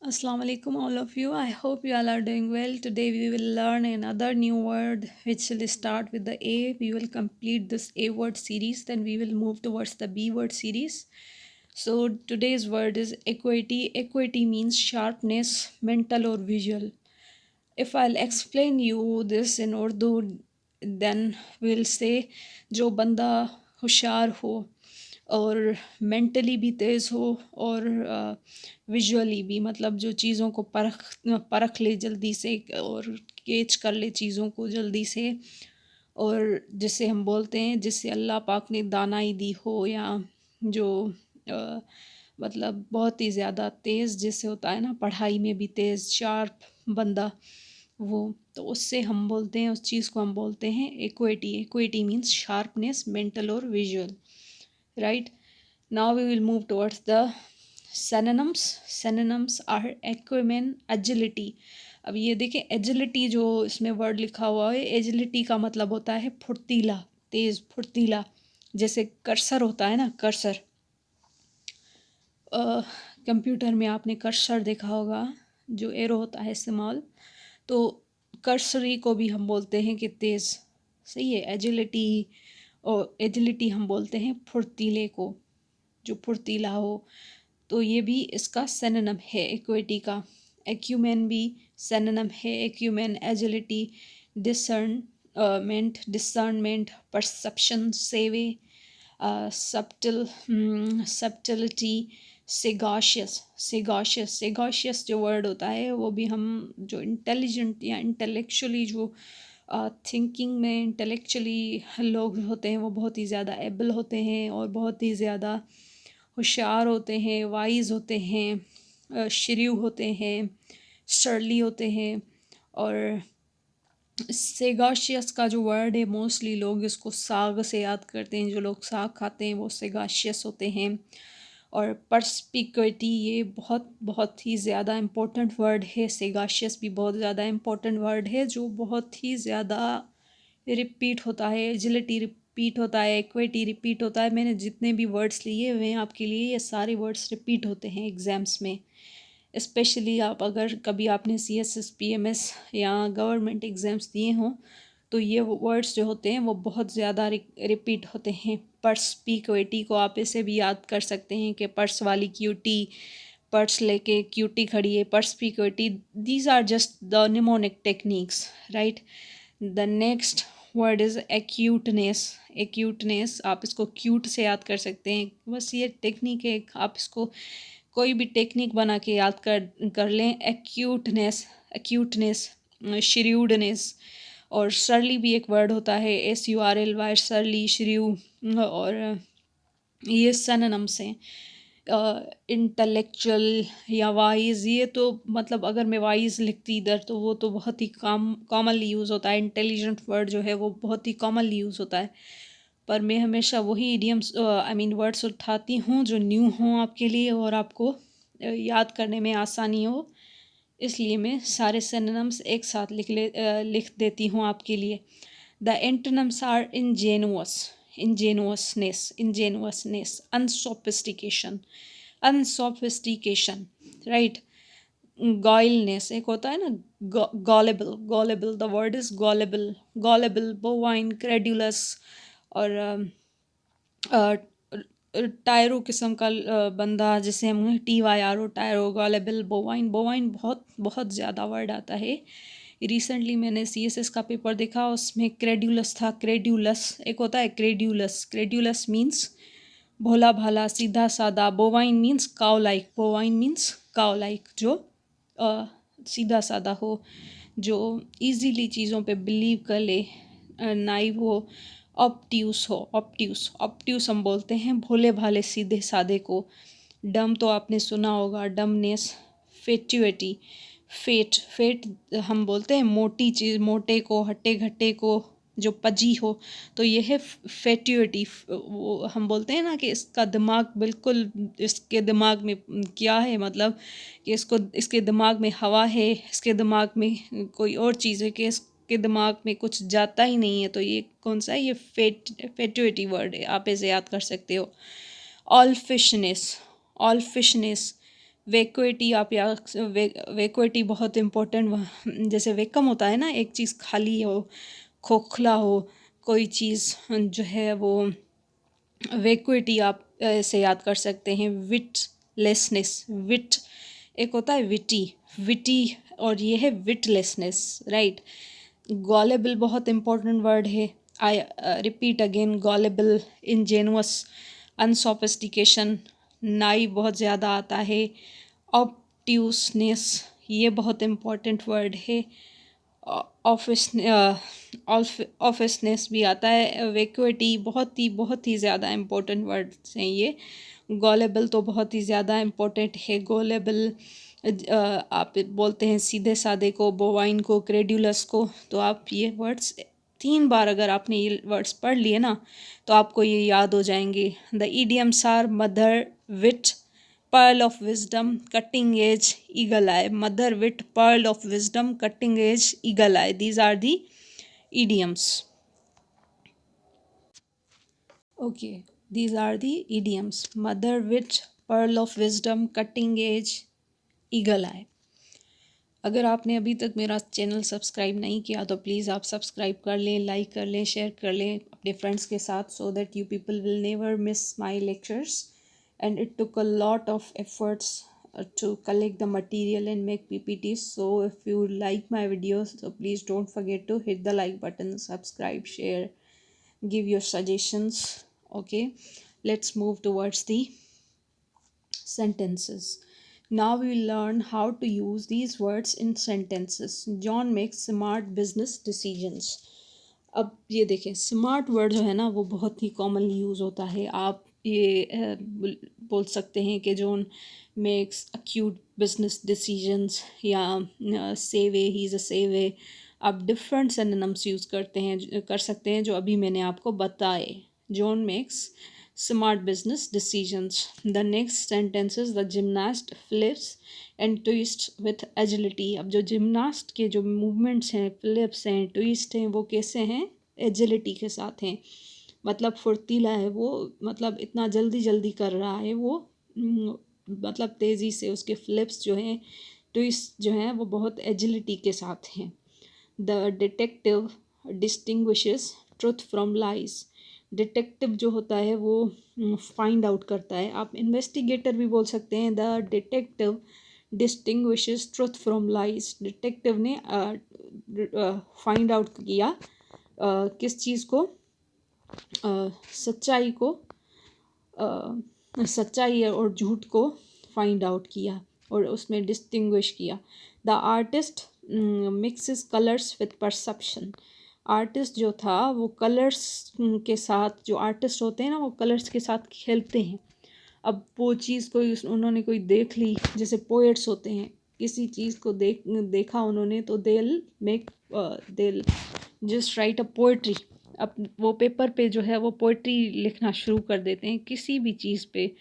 Assalamu alaikum, all of you. I hope you all are doing well. Today we will learn another new word which will start with the A. We will complete this A word series, then we will move towards the B word series. So today's word is equity. Equity means sharpness, mental or visual. If I'll explain you this in Urdu, then we'll say जो बंदा होशियार हो और mentally भी तेज़ हो और visually भी, मतलब जो चीज़ों को परख परख ले जल्दी से और कैच कर ले चीज़ों को जल्दी से, और जिसे हम बोलते हैं जिससे अल्लाह पाक ने दानाई दी हो, या जो अ, मतलब बहुत ही ज़्यादा तेज़ जैसे होता है ना, पढ़ाई में भी तेज़ शार्प बंदा, वो तो उससे हम बोलते हैं, उस चीज़ को हम बोलते हैं acuity. Acuity means sharpness, mental और visual. Right. Now we will move towards the synonyms. Synonyms are acumen, agility. अब ये देखें, एजिलिटी जो इसमें वर्ड लिखा हुआ है, एजिलिटी का मतलब होता है फुर्तीला, तेज़, फुर्तीला. जैसे कर्सर होता है ना, कर्सर. कंप्यूटर में आपने कर्सर देखा होगा, जो एरो होता है इस्तेमाल, तो कर्सरी को भी हम बोलते हैं कि तेज़. सही है. एजिलिटी, और एजिलिटी हम बोलते हैं फुर्तीले को, जो फुर्तीला हो. तो ये भी इसका सिनोनिम है इक्विटी का. एक्यूमेन भी सिनोनिम है. एक्यूमेन, एजिलिटी, डिसर्नमेंट, परसेप्शन, सेवे, सब्टिलिटी, सेगाशियस जो वर्ड होता है, वो भी हम जो इंटेलिजेंट या इंटेलेक्चुअली जो थिंकिंग में इंटेलेक्चुअली लोग होते हैं, वो बहुत ही ज़्यादा एबल होते हैं और बहुत ही ज़्यादा होशियार होते हैं, वाइज होते हैं, शरीव होते हैं, शर्ली होते हैं. और सेगाशियस का जो वर्ड है, मोस्टली लोग इसको साग से याद करते हैं. जो लोग साग खाते हैं वो सेगाशियस होते हैं. और परस्पिक्विटी, ये बहुत बहुत ही ज़्यादा इम्पोर्टेंट वर्ड है. सेगाशियस भी बहुत ज़्यादा इम्पोर्टेंट वर्ड है, जो बहुत ही ज़्यादा रिपीट होता है. एजिलिटी रिपीट होता है, इक्विटी रिपीट होता है. मैंने जितने भी वर्ड्स लिए हुए हैं आपके लिए, ये सारे वर्ड्स रिपीट होते हैं एग्ज़ाम्स में. स्पेशली आप अगर कभी आपने CSS PMS या गवर्नमेंट एग्ज़ाम्स दिए हों, तो ये वर्ड्स जो होते हैं वो बहुत ज़्यादा रिपीट होते हैं. परस्पिक्विटी को आप ऐसे भी याद कर सकते हैं कि पर्स वाली क्यूटी, पर्स लेके क्यूटी खड़ी है, perspicuity. These are just the mnemonic techniques. Right. The next word is acuteness. Acuteness, आप इसको क्यूट से याद कर सकते हैं. बस ये टेक्निक है, आप इसको कोई भी टेक्निक बना के याद कर लें. Acuteness, acuteness, shrewdness. और सरली भी एक वर्ड होता है, SURLY, सरली, श्रीव. और ये सिनोनिम्स हैं. इंटेलेक्चुअल या वाइज, ये तो मतलब अगर मैं वाइज लिखती इधर तो वो तो बहुत ही कॉमनली यूज़ होता है. इंटेलिजेंट वर्ड जो है वो बहुत ही कॉमनली यूज़ होता है. पर मैं हमेशा वही इडियम्स वर्ड्स उठाती हूँ जो न्यू हों आपके लिए और आपको याद करने में आसानी हो. इसलिए मैं सारे सिनोनिम्स एक साथ लिख देती हूँ आपके लिए. The antonyms are ingenuousness, unsophistication, right. Guileness एक होता है ना, gullible. The word is gullible, bovine, credulous. और टायरो किस्म का बंदा, जिसे हम TYRO, tyro, gullible, bovine. Bovine बहुत बहुत ज़्यादा वर्ड आता है. रिसेंटली मैंने CSS का पेपर देखा, उसमें क्रेडुलस था. क्रेडुलस एक होता है, क्रेडुलस मीन्स भोला भाला, सीधा सादा. बोवाइन मीन्स काउ लाइक, जो सीधा सादा हो, जो इजीली चीज़ों पे बिलीव कर ले, नाइव हो. ऑप्ट्यूस हम बोलते हैं भोले भाले सीधे सादे को. डम तो आपने सुना होगा, डमनेस. फेट्यूटी, फेट हम बोलते हैं मोटी चीज़, मोटे को, हट्टे घट्टे को, जो पजी हो. तो ये है फेट्यूटी. वो हम बोलते हैं ना कि इसका दिमाग बिल्कुल, इसके दिमाग में क्या है, मतलब कि इसके दिमाग में हवा है, इसके दिमाग में कोई और चीज़ है, कि इसके दिमाग में कुछ जाता ही नहीं है. तो ये कौन सा है, ये फेट्यूटी वर्ड है, आप इसे याद कर सकते हो. ऑल फिशनेस, वैक्यूइटी आप या वैक्यूइटी बहुत इम्पोर्टेंट, जैसे वेकम होता है ना, एक चीज़ खाली हो, खोखला हो, कोई चीज़ जो है वो वैक्यूइटी आप से याद कर सकते हैं। विटलेसनेस, विट एक होता है विटी, विटी, और ये है विटलेसनेस, राइट। गॉलेबल बहुत इंपॉर्टेंट वर्ड है। आई रिपीट अगेन, गॉलेबल, इंजेनुअस, अनसोफिस्टिकेशन, नाई बहुत ज़्यादा आता है। ऑब्ट्यूसनेस, ये बहुत इम्पॉर्टेंट वर्ड है। ऑफिस ऑफिसनेस भी आता है। वैक्यूइटी बहुत ही ज़्यादा इम्पोर्टेंट वर्ड्स हैं ये। गॉलेबल तो बहुत ही ज़्यादा इम्पोर्टेंट है। गॉलेबल आप बोलते हैं सीधे साधे को, बोवाइन को, क्रेड्यूलस को। तो आप ये वर्ड्स 3 बार अगर आपने ये वर्ड्स पढ़ लिए ना तो आपको ये याद हो जाएंगे। The idioms are mother wit, pearl of wisdom, cutting edge, eagle eye. Mother wit, pearl of wisdom, cutting edge, eagle eye. These are the idioms. Okay, these are the idioms. Mother wit, pearl of wisdom, cutting edge, eagle eye. अगर आपने अभी तक मेरा channel subscribe नहीं किया तो please आप subscribe कर लें, लाइक कर लें, शेयर कर लें अपने फ्रेंड्स के साथ, so that you people will never miss my lectures. And it took a lot of efforts to collect the material and make PPTs. So if you like my videos, so please don't forget to hit the like button, subscribe, share, give your suggestions. Okay, let's move towards the sentences. Now we will learn how to use these words in sentences. John makes smart business decisions. अब ये देखें, smart word जो है ना वो बहुत ही commonly use होता है. आप ये बोल सकते हैं कि John makes acute business decisions, या सेवे, ही इज़ अ सेवे. आप डिफरेंट सिनोनिम्स यूज़ कर सकते हैं जो अभी मैंने आपको बताए. John makes smart business decisions. The next sentence is the gymnast flips and twists with agility. अब जो जिमनास्ट के जो मूवमेंट्स हैं, फ्लिप्स हैं, ट्विस्ट हैं, वो कैसे हैं? एजिलिटी के साथ हैं. मतलब फुर्तीला है वो, मतलब इतना जल्दी जल्दी कर रहा है वो, मतलब तेज़ी से उसके फ्लिप्स जो हैं, ट्विस्ट जो हैं, वो बहुत एजिलिटी के साथ हैं. The detective distinguishes truth from lies. Detective जो होता है वो फाइंड आउट करता है. आप इन्वेस्टिगेटर भी बोल सकते हैं. The detective distinguishes truth from lies. Detective ने फाइंड आउट किया किस चीज़ को, सच्चाई को, सच्चाई और झूठ को फाइंड आउट किया और उसमें डिस्टिंग्विश किया. The artist mixes colours with perception. Artist जो था वो कलर्स के साथ, जो आर्टिस्ट होते हैं ना वो कलर्स के साथ खेलते हैं. अब वो चीज़ कोई उन्होंने कोई देख ली, जैसे पोएट्स होते हैं, किसी चीज़ को देखा उन्होंने तो they'll just write a poetry. अब वो पेपर पे जो है वो पोइट्री लिखना शुरू कर देते हैं किसी भी चीज़ पे,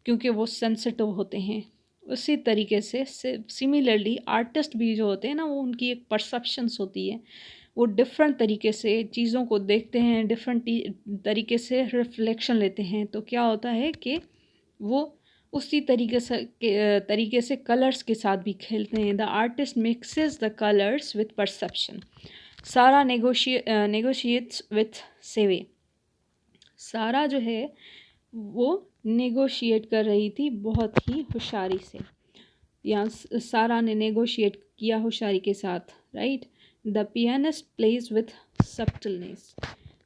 क्योंकि वो सेंसिटिव होते हैं. उसी तरीके से सिमिलरली आर्टिस्ट भी जो होते हैं ना, वो उनकी एक परसेप्शंस होती है. वो डिफरेंट तरीके से चीज़ों को देखते हैं, डिफरेंट तरीके से रिफ्लेक्शन लेते हैं. तो क्या होता है कि वो उसी तरीके से कलर्स के साथ भी खेलते हैं. The artist mixes the colours with perception. सारा नेगोशिएट्स विथ सेवे. सारा जो है वो नेगोशिएट कर रही थी बहुत ही होशियारी से. यहाँ सारा ने नेगोशिएट किया होशियारी के साथ, right. The pianist plays with subtleness.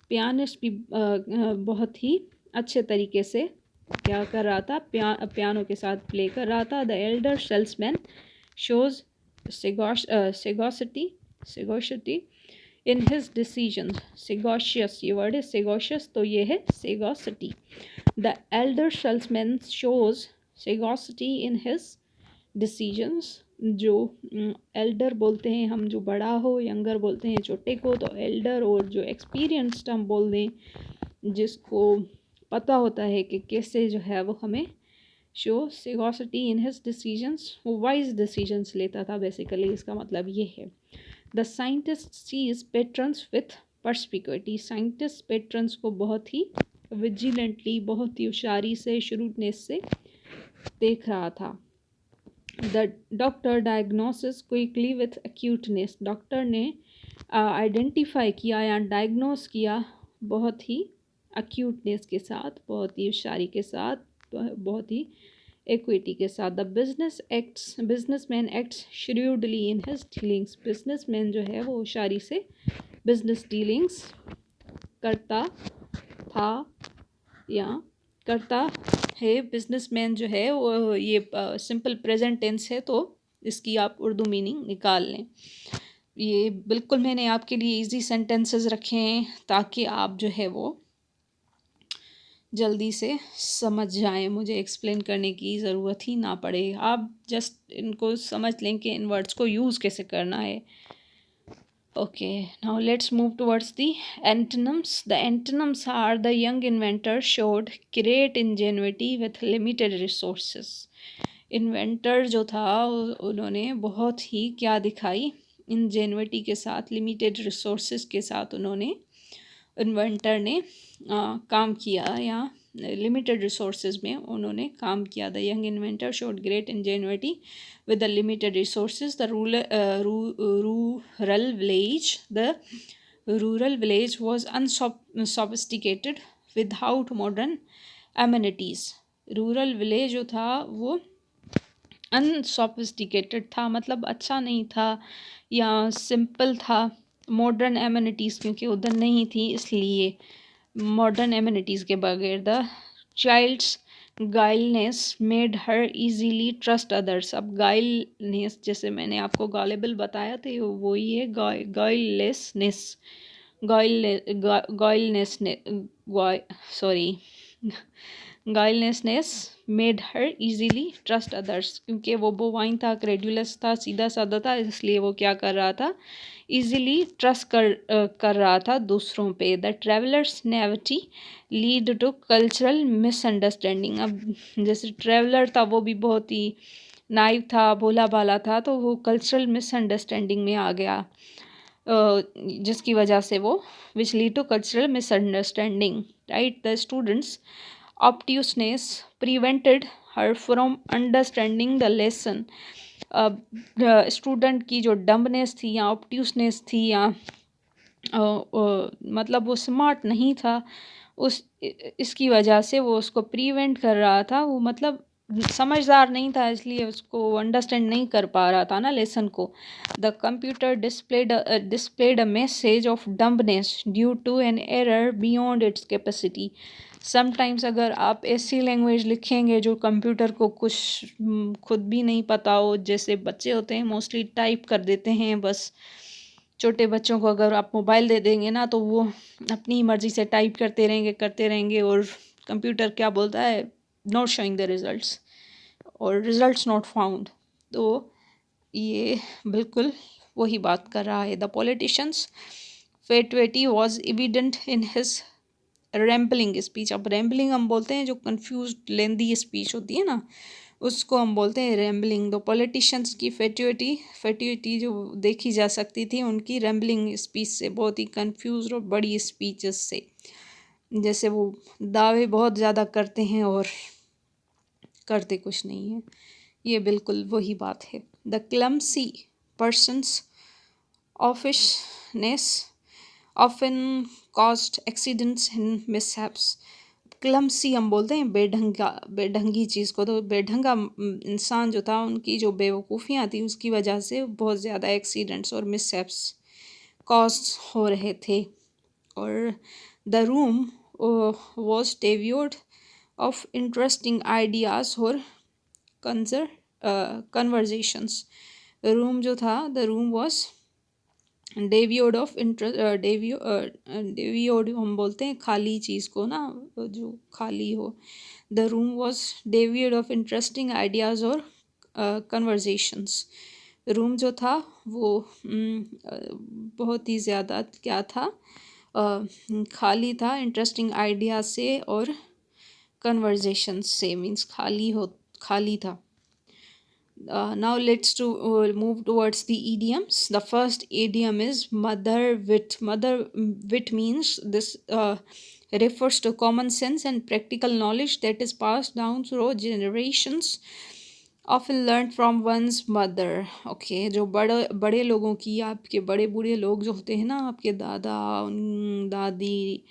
Pianist भी बहुत ही अच्छे तरीके से क्या कर रहा था, पियानो के साथ प्ले कर रहा था. The elder salesman shows sagacity in his decision. Sagacious, ये वर्ड है सेगोशियस, तो ये है sagacity. The elder salesman shows sagacity in his decisions. जो एल्डर बोलते हैं हम, जो बड़ा हो, यंगर बोलते हैं छोटे को, तो एल्डर, और जो एक्सपीरियंस्ड हम बोल दें, जिसको पता होता है कि कैसे जो है वो हमें show sagacity in his decisions, वो वाइज डिसीजंस लेता था बेसिकली. इसका मतलब ये है. The scientist sees patterns with perspicuity. Scientist patterns को बहुत ही विजिलेंटली, बहुत ही होशियारी से, शुरूनेस से देख रहा था. The doctor diagnosis quickly with acuteness, doctor ने आइडेंटिफाई किया या डायग्नोस किया बहुत ही अक्यूटनेस के साथ, बहुत ही होशियारी के साथ, बहुत ही एक्विटी के साथ। The businessman acts shrewdly in his dealings, businessman जो है वो होशियारी से बिजनेस डीलिंग्स करता था या करता है। बिजनेसमैन जो है वो ये सिंपल प्रेजेंट टेंस है, तो इसकी आप उर्दू मीनिंग निकाल लें। ये बिल्कुल मैंने आपके लिए इजी सेंटेंसेस रखे हैं ताकि आप जो है वो जल्दी से समझ जाएं, मुझे एक्सप्लेन करने की ज़रूरत ही ना पड़े, आप जस्ट इनको समझ लें कि इन वर्ड्स को यूज़ कैसे करना है। Okay, now let's move towards the antonyms. The antonyms are the young inventor showed great ingenuity with limited resources. Inventor जो था उन्होंने बहुत ही क्या दिखाई, इंजेन्युइटी के साथ, लिमिटेड रिसोर्सेज के साथ उन्होंने, इन्वेंटर ने काम किया या लिमिटेड रिसोर्सेज में उन्होंने काम किया। The young inventor showed great ingenuity with the limited resources. The rural village was unsophisticated without modern amenities. Rural village जो था वो अनसोफिस्टिकेटेड था, मतलब अच्छा नहीं था या सिंपल था। मॉडर्न एमिनिटीज़ क्योंकि उधर नहीं थी, इसलिए मॉडर्न एमिनिटीज़ के बगैर। The child's guileness made her easily trust others. अब गाइलनेस, जैसे मैंने आपको गॉलेबल बताया था, वो ही है guilelessness, guileness sorry guilelessness made her easily trust others, क्योंकि वो बोवाइन था, क्रेडुलस था, सीधा साधा था, इसलिए वो क्या कर रहा था, इजीली ट्रस्ट कर रहा था दूसरों पे। The traveller's naivety lead to cultural misunderstanding. अब जैसे ट्रेवलर था वो भी बहुत ही नाइव था, भोला भाला था, तो वो कल्चरल मिसअंडरस्टैंडिंग में आ गया, जिसकी वजह से वो which lead to cultural misunderstanding, right. The students obtuseness prevented her from understanding the lesson. Student की जो डम्बनेस थी या ऑप्ट्यूसनेस थी या मतलब वो स्मार्ट नहीं था, इसकी वजह से वो उसको प्रिवेंट कर रहा था, वो मतलब समझदार नहीं था, इसलिए उसको अंडरस्टैंड नहीं कर पा रहा था ना लेसन को। The computer displayed a message of dumbness due to an error beyond its capacity. Sometimes अगर आप ऐसी लैंग्वेज लिखेंगे जो कंप्यूटर को कुछ खुद भी नहीं पता हो, जैसे बच्चे होते हैं मोस्टली टाइप कर देते हैं बस, छोटे बच्चों को अगर आप मोबाइल दे देंगे ना तो वो अपनी मर्ज़ी से टाइप करते रहेंगे और कंप्यूटर क्या बोलता है, नॉट शोइंग द रिजल्ट्स और रिजल्ट्स नॉट फाउंड। तो ये बिल्कुल वही बात कर रहा है। The politician's fatuity was evident in his rambling speech. अब रैम्बलिंग हम बोलते हैं जो कंफ्यूज लेंदी स्पीच होती है ना, उसको हम बोलते हैं रैम्बलिंग। द पॉलिटिशियंस की फेट्यूटी जो देखी जा सकती थी उनकी रैम्बलिंग स्पीच से, बहुत ही कंफ्यूज और बड़ी स्पीचेस से, जैसे वो दावे बहुत ज़्यादा करते हैं और करते कुछ नहीं है, ये बिल्कुल वही बात है। The clumsy person's oafishness often caused accidents and mishaps. Clumsy हम बोलते हैं बेढंगी चीज़ को, तो बेढंगा इंसान जो था उनकी जो बेवकूफ़ियाँ थी उसकी वजह से बहुत ज़्यादा एक्सीडेंट्स और मिसहैप्स कॉज हो रहे थे। और the room was devoid of interesting ideas और कन्वर्जेशंस। रूम जो था, the room was devoid of devoid हम बोलते हैं खाली चीज़ को ना, जो खाली हो। The room was devoid of interesting ideas और कन्वर्जेशंस। रूम जो था वो बहुत ही ज़्यादा क्या था, खाली था, इंटरेस्टिंग आइडिया से और कन्वर्जेशंस से, मीन्स खाली था। Now let's move towards the idioms. The first idiom is mother wit. Mother wit means this refers to common sense and practical knowledge that is passed down through generations. Often learn from one's mother. Okay, जो बड़े बड़े लोगों की, आपके बड़े बूढ़े लोग जो होते हैं ना, आपके दादा, दादी,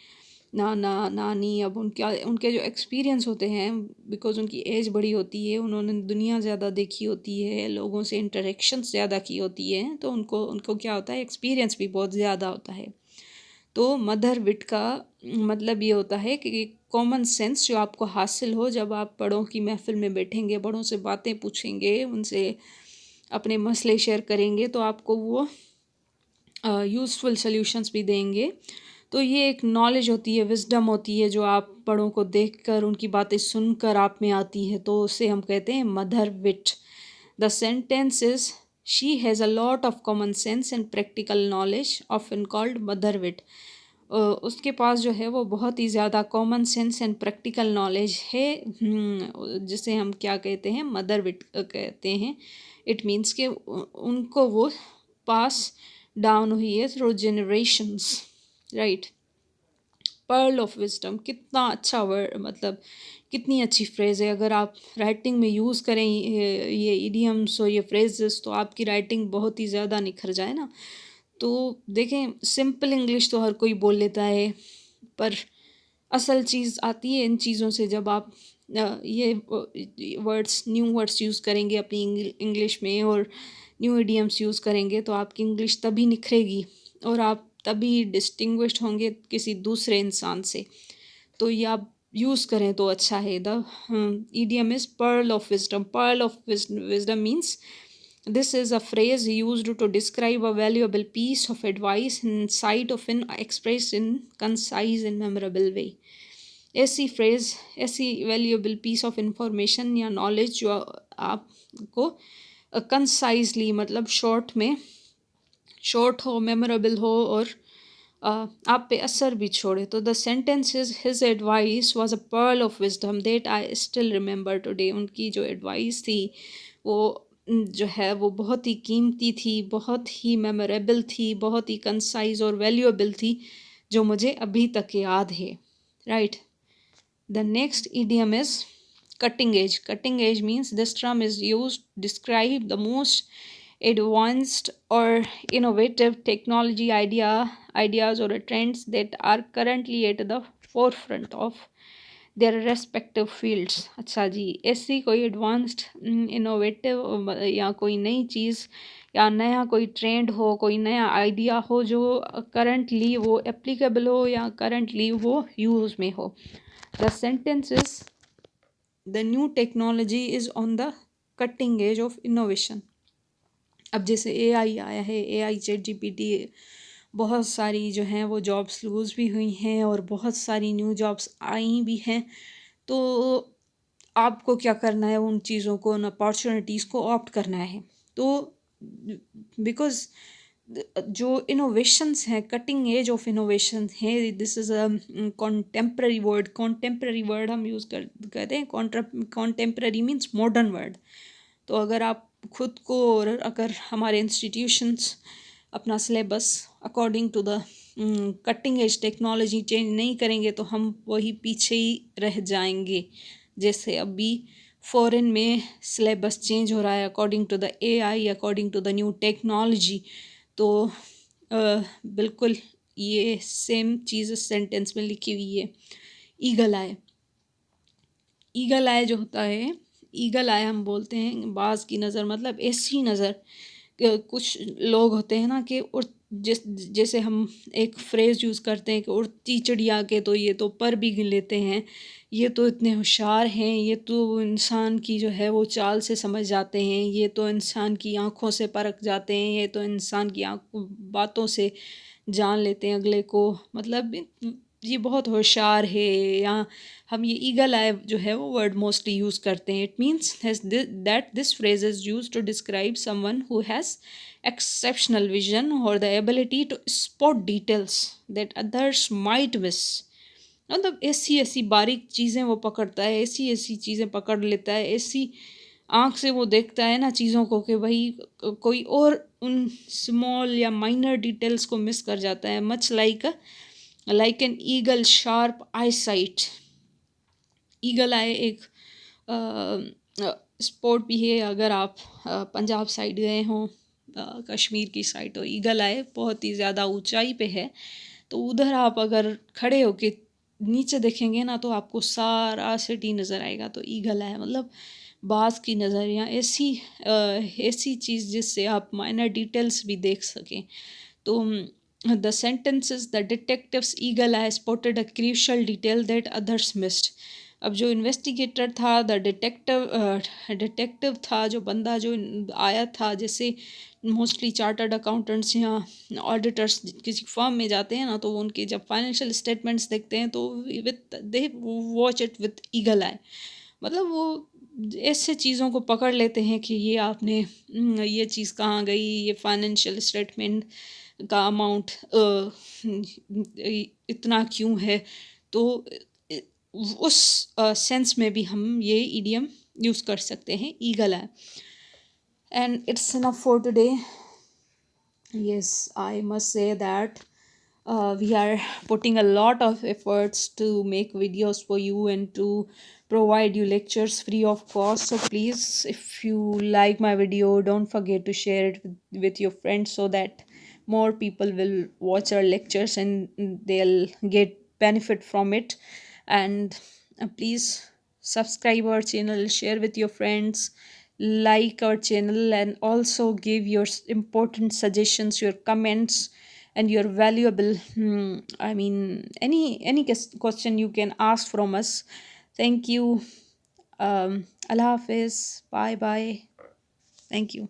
नाना, नानी, अब उनके जो एक्सपीरियंस होते हैं, बिकॉज़ उनकी एज बड़ी होती है, उन्होंने दुनिया ज़्यादा देखी होती है, लोगों से इंटरेक्शंस ज़्यादा की होती है, तो उनको उनको क्या होता है, एक्सपीरियंस भी बहुत ज़्यादा होता है। तो मदर विट का मतलब ये होता है कि कॉमन सेंस जो आपको हासिल हो जब आप बड़ों की महफिल में बैठेंगे, बड़ों से बातें पूछेंगे, उनसे अपने मसले शेयर करेंगे, तो आपको वो यूज़फुल सॉल्यूशंस भी देंगे। तो ये एक नॉलेज होती है, विज़डम होती है, जो आप बड़ों को देखकर, उनकी बातें सुनकर आप में आती है, तो उसे हम कहते हैं mother wit. The sentence is she has a lot of common sense and practical knowledge, often called mother wit. उसके पास जो है वो बहुत ही ज़्यादा common sense and practical knowledge है, जिसे हम क्या कहते हैं, मदर विट कहते हैं। इट मीन्स कि उनको वो पास डाउन हुई है through generations, right. Pearl of wisdom, कितना अच्छा वर्ड, मतलब कितनी अच्छी फ्रेज़ है। अगर आप राइटिंग में यूज़ करें ये इडियम्स और ये फ्रेजेस, तो आपकी राइटिंग बहुत ही ज़्यादा निखर जाए ना। तो देखें, सिंपल इंग्लिश तो हर कोई बोल लेता है, पर असल चीज़ आती है इन चीज़ों से, जब आप ये वर्ड्स, न्यू वर्ड्स यूज़ करेंगे अपनी इंग्लिश में, और न्यू इडियम्स यूज़ करेंगे, तो आपकी इंग्लिश तभी निखरेगी और आप तभी डिस्टिंग्विश्ड होंगे किसी दूसरे इंसान से। तो ये आप यूज़ करें तो अच्छा है। The idiom is pearl of wisdom. Pearl of wisdom means this is a phrase used to describe a valuable piece of advice, insight of an expressed in concise and memorable way. ऐसी phrase, ऐसी valuable piece of information या knowledge जो आपको concisely, मतलब short हो, memorable हो, और आप पे असर भी छोड़े। तो the sentence is his advice was a pearl of wisdom that I still remember today. उनकी जो एडवाइस थी वो जो है वो बहुत ही कीमती थी, बहुत ही मेमोरेबल थी, बहुत ही कंसाइज और वैल्यूएबल थी, जो मुझे अभी तक याद है, right. The next idiom is cutting edge. Cutting edge means this term is used to describe the most advanced or innovative technology ideas or trends that are currently at the forefront of their respective fields. अच्छा जी, ऐसी कोई advanced, innovative या कोई नई चीज़ या नया कोई trend हो, कोई नया आइडिया हो, जो करंटली वो एप्लीकेबल हो या करंटली वो यूज़ में हो। The sentence is the new technology is on the cutting edge of innovation. अब जैसे AI आया है, AI ChatGPT, बहुत सारी जो हैं वो जॉब्स लूज़ भी हुई हैं और बहुत सारी न्यू जॉब्स आई भी हैं। तो आपको क्या करना है, उन चीज़ों को, उन अपॉर्चुनिटीज़ को ऑप्ट करना है। तो बिकॉज़ जो इनोवेशंस हैं, कटिंग एज ऑफ इनोवेशन है, this is a contemporary word. Contemporary word हम यूज़ कहते हैं, कॉन्टेम्प्ररी मीन्स मॉडर्न वर्ड। तो अगर आप खुद को, और अगर हमारे इंस्टीट्यूशंस अपना syllabus according to the cutting edge technology change नहीं करेंगे, तो हम वही पीछे ही रह जाएंगे। जैसे अभी फ़ॉरेन में सिलेबस चेंज हो रहा है according to the AI, according to the new technology. तो बिल्कुल ये सेम चीज़ इस सेंटेंस में लिखी हुई है। ईगल आए, ईगल आए जो होता है, ईगल आए हम बोलते हैं बाज की नज़र, मतलब ऐसी नज़र। कुछ लोग होते हैं ना कि जैसे हम एक फ्रेज़ यूज़ करते हैं कि उड़ती चिड़िया के तो ये तो पर भी गिन लेते हैं, ये तो इतने होशियार हैं, ये तो इंसान की जो है वो चाल से समझ जाते हैं, ये तो इंसान की आँखों से परख जाते हैं, ये तो इंसान की बातों से जान लेते हैं अगले को, मतलब ये बहुत होशियार है। या हम ये ईगल आई जो है वो वर्ड मोस्टली यूज़ करते हैं। It means that this phrase is use to describe someone who has exceptional vision or the ability to spot details that others might miss। मतलब ऐसी ऐसी बारीक चीज़ें वो पकड़ता है, ऐसी ऐसी चीज़ें पकड़ लेता है, ऐसी आँख से वो देखता है ना चीज़ों को कि भाई कोई और उन स्मॉल या माइनर डिटेल्स को मिस कर जाता है। Much like an eagle sharp eyesight. Eagle eye एक स्पॉट भी है। अगर आप पंजाब साइड गए हों, कश्मीर की साइड, तो ईगल आए बहुत ही ज़्यादा ऊंचाई पे है। तो उधर आप अगर खड़े होके नीचे देखेंगे ना, तो आपको सारा सिटी नज़र आएगा। तो ईगल है मतलब बाज की नज़र, या ऐसी चीज़ जिससे आप माइनर डिटेल्स भी देख सकें। तो the sentences, the detectives eagle I spotted a crucial detail that others missed. अब जो इन्वेस्टिगेटर था, द डिटेक्टिव था, जो बंदा जो आया था, जैसे मोस्टली चार्टर्ड अकाउंटेंट्स या ऑडिटर्स किसी फर्म में जाते हैं ना, तो वो उनके जब फाइनेंशियल स्टेटमेंट्स देखते हैं तो with they watch it with eagle eye. मतलब वो ऐसे चीज़ों को पकड़ लेते हैं कि ये आपने ये चीज़ कहाँ गई, ये फाइनेंशियल स्टेटमेंट का अमाउंट इतना क्यों है। तो इ- उस सेंस में भी हम ये ईडियम यूज़ कर सकते हैं, ईगल है। And it's enough for today. Yes, I must say that we are putting a lot of efforts to make videos for you and to provide you lectures free of cost. So please, if you like my video, don't forget to share it with your friends so that more people will watch our lectures and they'll get benefit from it. And please subscribe our channel, share with your friends, like our channel, and also give your important suggestions, your comments, and your valuable I mean any question you can ask from us. Thank you. Allah Hafiz. Bye bye. Thank you.